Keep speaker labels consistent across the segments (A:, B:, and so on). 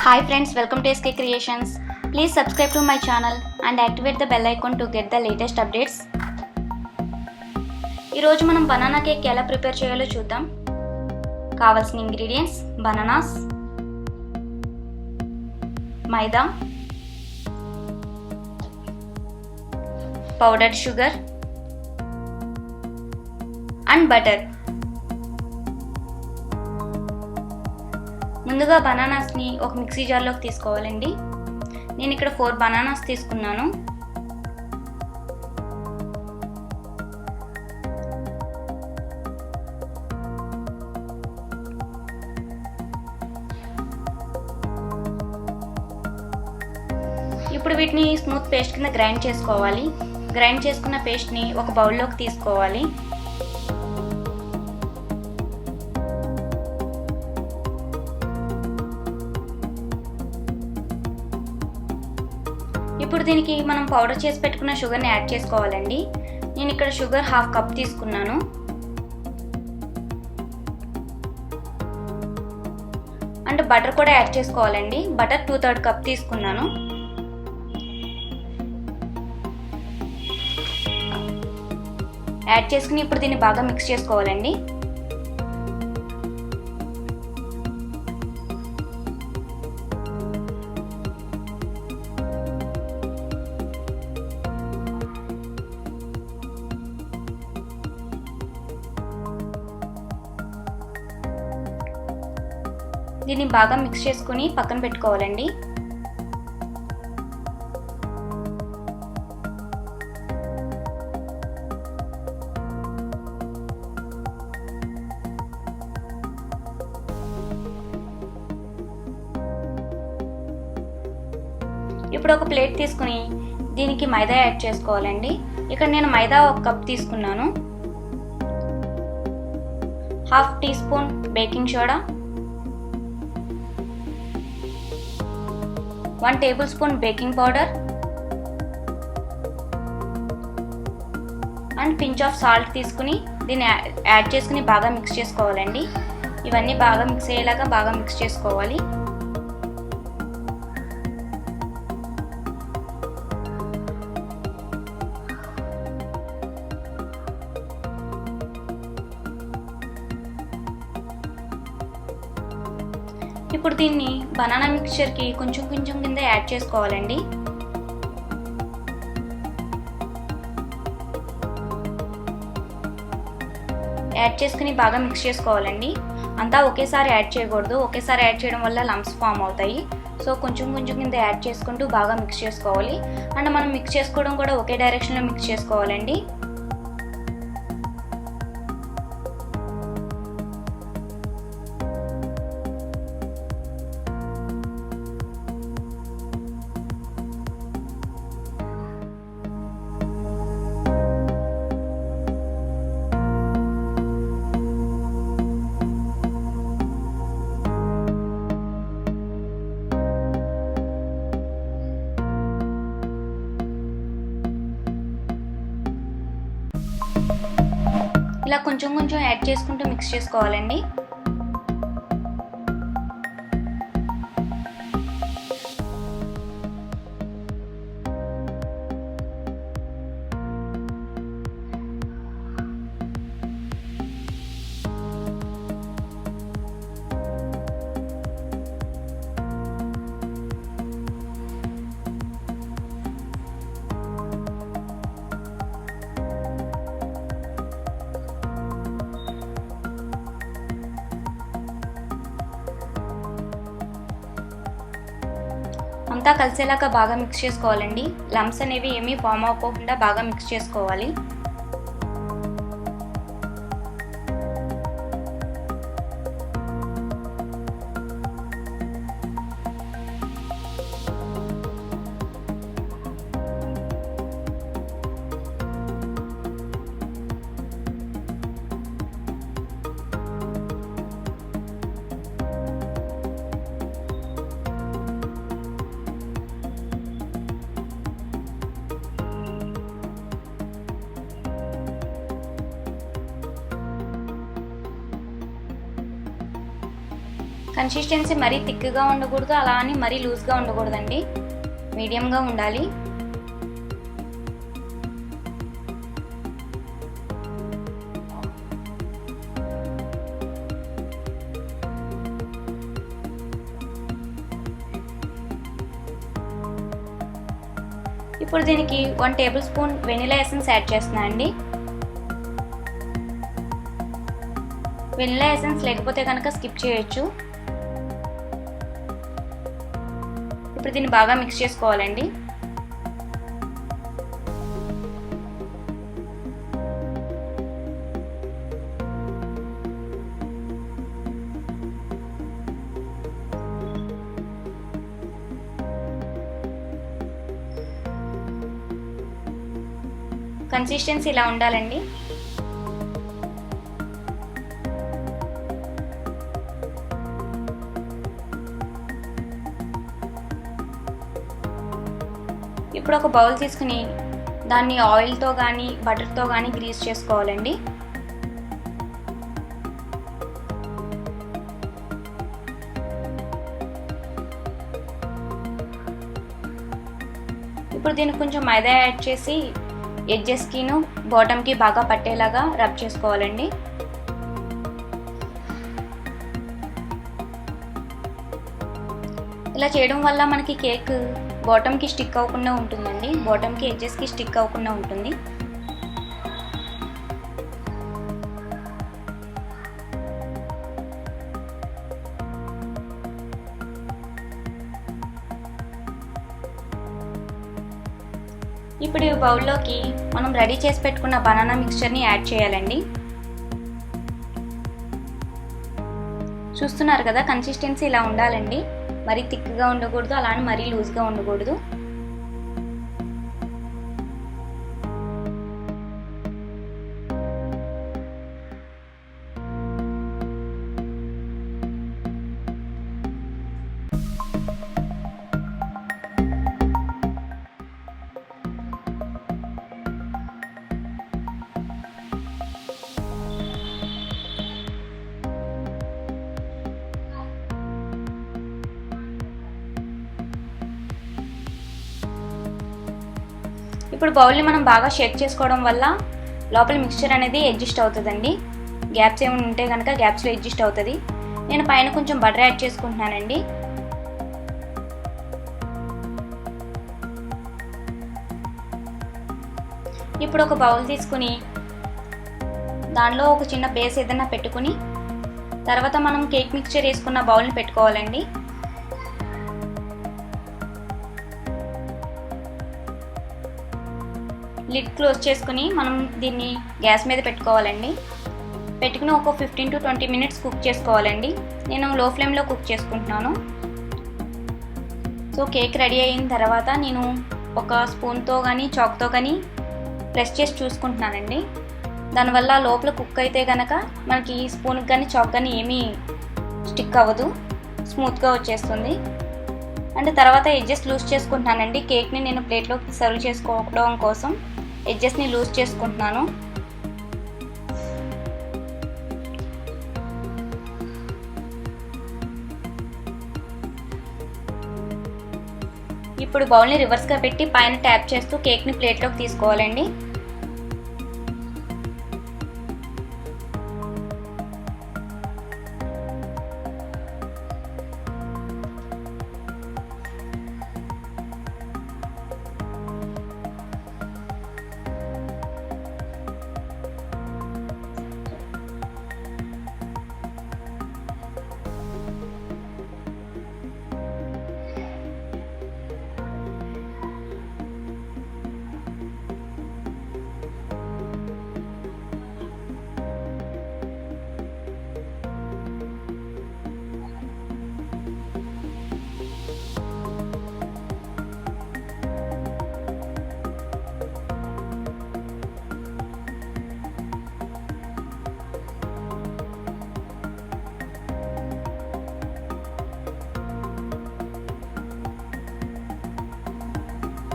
A: Hi friends, welcome to SK Creations. Please subscribe to my channel and activate the bell icon to get the latest updates. ఈ రోజు మనం banana cake ఎలా prepare చేయాలో చూద్దాం. కావాల్సిన ingredients: bananas, maida, powdered sugar and butter. ముందుగా బనానాస్ని ఒక mixie జార్లోకి తీసుకోవాలండి. నేను ఇక్కడ 4 బనానాస్ తీసుకున్నాను. ఇప్పుడు వీటిని స్మూత్ పేస్ట్ కింద గ్రైండ్ చేసుకోవాలి. గ్రైండ్ చేసుకున్న పేస్ట్ని ఒక బౌల్లోకి తీసుకోవాలి. ఇప్పుడు దీనికి మనం పౌడర్ చేసి పెట్టుకున్న షుగర్ని యాడ్ చేసుకోవాలండి. నేను ఇక్కడ షుగర్ 1/2 కప్ తీసుకున్నాను. అండ్ బటర్ కూడా యాడ్ చేసుకోవాలండి. బటర్ 2/3 కప్ తీసుకున్నాను. యాడ్ చేసుకుని ఇప్పుడు దీన్ని బాగా మిక్స్ చేసుకోవాలండి. దీన్ని బాగా మిక్స్ చేసుకుని పక్కన పెట్టుకోవాలండి. ఇప్పుడు ఒక ప్లేట్ తీసుకుని దీనికి మైదా యాడ్ చేసుకోవాలండి. ఇక్కడ నేను మైదా 1 కప్ తీసుకున్నాను. 1/2 teaspoon baking soda, 1 tablespoon baking powder and pinch of salt తీసుకుని దీన్ని యాడ్ చేసుకుని బాగా మిక్స్ చేసుకోవాలండి. ఇవన్నీ బాగా మిక్స్ అయ్యేలాగా బాగా మిక్స్ చేసుకోవాలి. ఇప్పుడు దీన్ని బనానా మిక్చర్కి కొంచెం కొంచెం కింద యాడ్ చేసుకోవాలండి. యాడ్ చేసుకుని బాగా మిక్స్ చేసుకోవాలండి. అంతా ఒకేసారి యాడ్ చేయకూడదు. ఒకేసారి యాడ్ చేయడం వల్ల లంప్స్ ఫామ్ అవుతాయి. సో కొంచెం కొంచెం కింద యాడ్ చేసుకుంటూ బాగా మిక్స్ చేసుకోవాలి. అండ్ మనం మిక్స్ చేసుకోవడం కూడా ఒకే డైరెక్షన్లో మిక్స్ చేసుకోవాలండి. ఇలా కొంచెం కొంచెం యాడ్ చేసుకుంటూ మిక్స్ చేసుకోవాలండి. అంతా కలిసేలాగా బాగా మిక్స్ చేసుకోవాలండి. లంప్స్ అనేవి ఏమీ ఫామ్ అవ్వకుండా బాగా మిక్స్ చేసుకోవాలి. కన్సిస్టెన్సీ మరీ థిక్గా ఉండకూడదు, అలా అని మరీ లూజ్గా ఉండకూడదండి, మీడియంగా ఉండాలి. ఇప్పుడు దీనికి 1 table spoon vanilla essence add చేస్తున్నాను అండి. వెనిలా ఎసెన్స్ లేకపోతే కనుక స్కిప్ చేయొచ్చు. ఇప్పుడు దీన్ని బాగా మిక్స్ చేసుకోవాలండి. కన్సిస్టెన్సీ ఇలా ఉండాలండి. ఇప్పుడు ఒక బౌల్ తీసుకుని దాన్ని ఆయిల్తో కానీ బటర్తో కానీ గ్రీస్ చేసుకోవాలండి. ఇప్పుడు దీనికి కొంచెం మైదా యాడ్ చేసి ఎడ్జెస్కిను బాటమ్కి బాగా పట్టేలాగా రబ్ చేసుకోవాలండి. ఇలా చేయడం వల్ల మనకి కేక్ బాటమ్కి స్టిక్ అవ్వకుండా ఉంటుందండి, బాటమ్కి ఎడ్జెస్కి స్టిక్ అవ్వకుండా ఉంటుంది. ఇప్పుడు ఈ బౌల్లోకి మనం రెడీ చేసి పెట్టుకున్న బనానా మిక్స్చర్ని యాడ్ చేయాలండి. చూస్తున్నారు కదా, కన్సిస్టెన్సీ ఇలా ఉండాలండి, మరీ థిక్గా ఉండకూడదు, అలానే మరీ లూజ్గా ఉండకూడదు. ఇప్పుడు బౌల్ని మనం బాగా షేక్ చేసుకోవడం వల్ల లోపల మిక్స్చర్ అనేది అడ్జస్ట్ అవుతుందండి. గ్యాప్స్ ఏమైనా ఉంటే కనుక గ్యాప్స్లో అడ్జస్ట్ అవుతుంది. నేను పైన కొంచెం బటర్ యాడ్ చేసుకుంటున్నానండి. ఇప్పుడు ఒక బౌల్ తీసుకుని దానిలో ఒక చిన్న బేస్ ఏదైనా పెట్టుకుని తర్వాత మనం కేక్ మిక్స్చర్ వేసుకున్న బౌల్ని పెట్టుకోవాలండి. లిడ్ క్లోజ్ చేసుకుని మనం దీన్ని గ్యాస్ మీద పెట్టుకోవాలండి. పెట్టుకుని ఒక 15 to 20 మినిట్స్ కుక్ చేసుకోవాలండి. నేను లో ఫ్లేమ్లో కుక్ చేసుకుంటున్నాను. సో కేక్ రెడీ అయిన తర్వాత నేను ఒక స్పూన్తో కానీ చాక్తో కానీ ప్రెస్ చేసి చూసుకుంటున్నానండి. దానివల్ల లోపల కుక్ అయితే కనుక మనకి స్పూన్కి కానీ చాక్ కానీ ఏమీ స్టిక్ అవ్వదు, స్మూత్గా వచ్చేస్తుంది. అండ్ తర్వాత ఎడ్జెస్ లూజ్ చేసుకుంటున్నానండి. కేక్ని నేను ప్లేట్లోకి సర్వ్ చేసుకోవడం కోసం ఎడ్జెస్ని లూజ్ చేసుకుంటున్నాను. ఇప్పుడు బౌల్ని రివర్స్గా పెట్టి పైన ట్యాప్ చేస్తూ కేక్ని ప్లేట్లోకి తీసుకోవాలండి.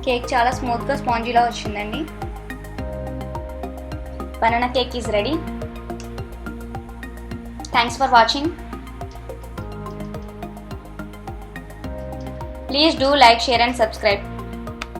A: కేక్ చాలా స్మూత్గా స్పాంజీలా వచ్చిందండి. Banana cake is ready. Thanks for watching. Please do like, share and subscribe.